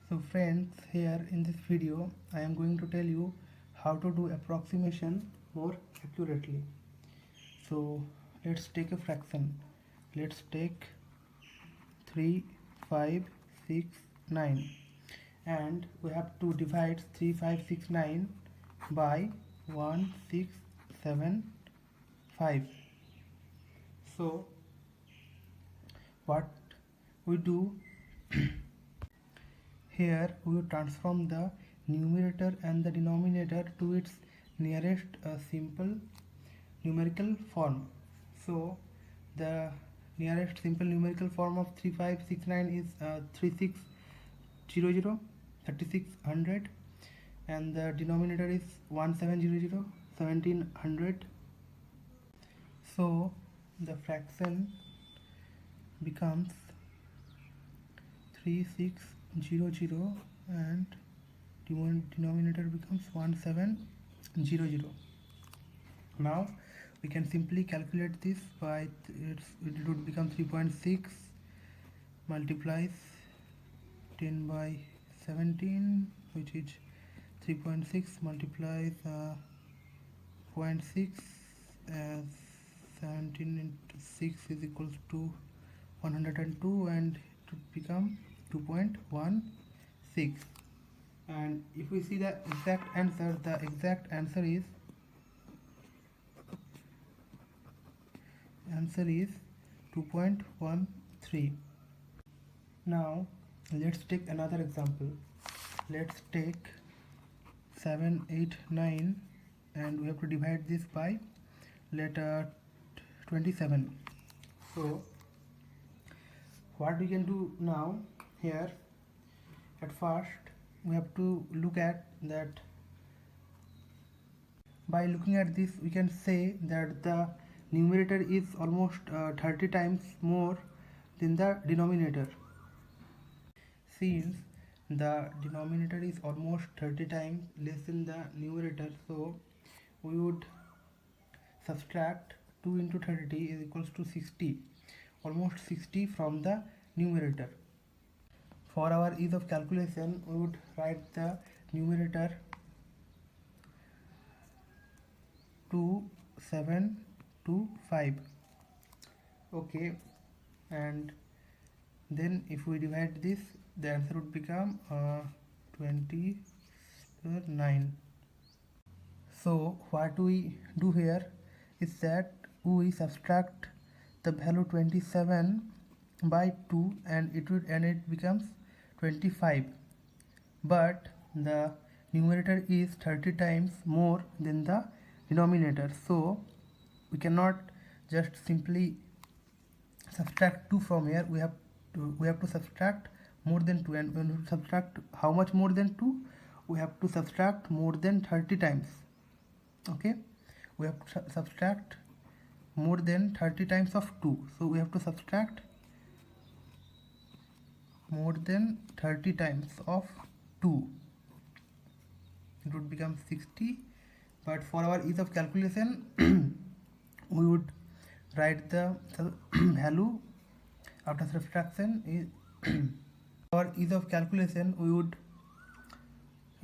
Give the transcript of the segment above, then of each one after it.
So friends, here in this video I am going to tell you how to do approximation more accurately. So let's take a fraction. Let's take 3, 5, 6, 9, and we have to divide 3, 5, 6, 9 by 1, 6, 7, 5. So what we do here, we will transform the numerator and the denominator to its nearest simple numerical form. So the nearest simple numerical form of 3569 is 3600, 3600, and the denominator is 1700, 1700. So the fraction becomes 3600 and denominator becomes 1700. Now we can simply calculate this by it would become 3.6 multiplies 10 by 17, which is 3.6 multiplies 0.6 as 17 into 6 is equals to 102, and it would become 2.16. And if we see the exact answer is 2.13. Now let's take another example. Let's take 7, 8, 9, and we have to divide this by letter 27. So what we can do now here, at first we have to look at that. By looking at this, we can say that the numerator is almost 30 times more than the denominator. Since the denominator is almost 30 times less than the numerator, so we would subtract 2 into 30 is equals to 60, almost 60 from the numerator. For our ease of calculation, we would write the numerator 2725. Okay, and then if we divide this, the answer would become 29. So what we do here is that we subtract the value 27 by 2, and it becomes 25, but the numerator is 30 times more than the denominator, so we cannot just simply subtract 2 from here. We have to subtract more than 2, and when we subtract how much more than 2, we have to subtract more than 30 times. Okay, we have to subtract more than 30 times of 2, so we have to subtract more than 30 times of 2. It would become 60, but for our ease of calculation we would write the value after subtraction is for ease of calculation we would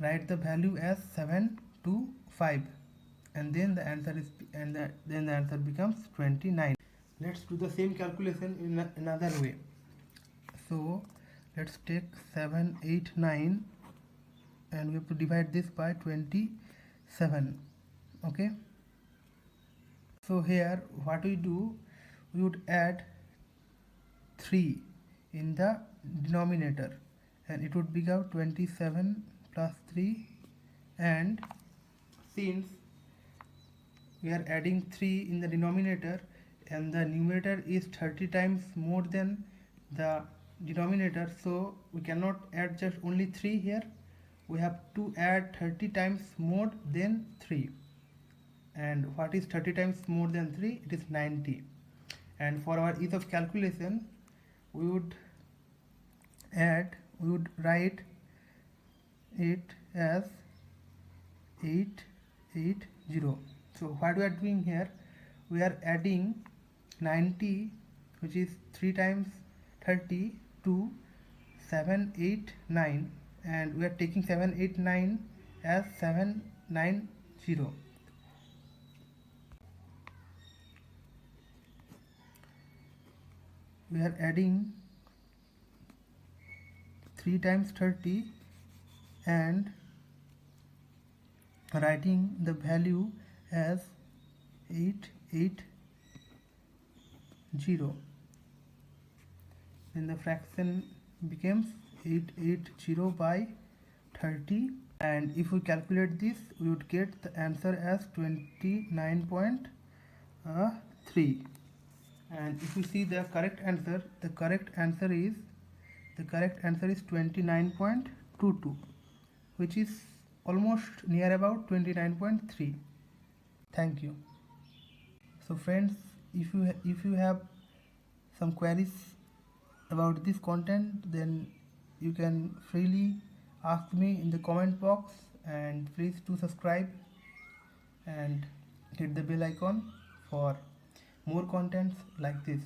write the value as 725, and then the answer becomes 29. Let's do the same calculation in another way. So let's take 7, 8, 9, and we have to divide this by 27. Okay, so here what we do, we would add 3 in the denominator, and it would become 27 plus 3, and since we are adding 3 in the denominator and the numerator is 30 times more than the denominator, so we cannot add just only 3 here. We have to add 30 times more than 3. And what is 30 times more than 3? It is 90. And for our ease of calculation, we would write it as 880. So what we are doing here, we are adding 90, which is 3 times 30, to 7, 8, 9, and we are taking 789 as 790. We are adding 3 times 30 and writing the value as 880. Then the fraction becomes 880 by 30, and if we calculate this we would get the answer as 29.3. And if we see the correct answer, the correct answer is 29.22, which is almost near about 29.3. Thank you. So friends, if you have some queries about this content, then you can freely ask me in the comment box, and please do subscribe and hit the bell icon for more contents like this.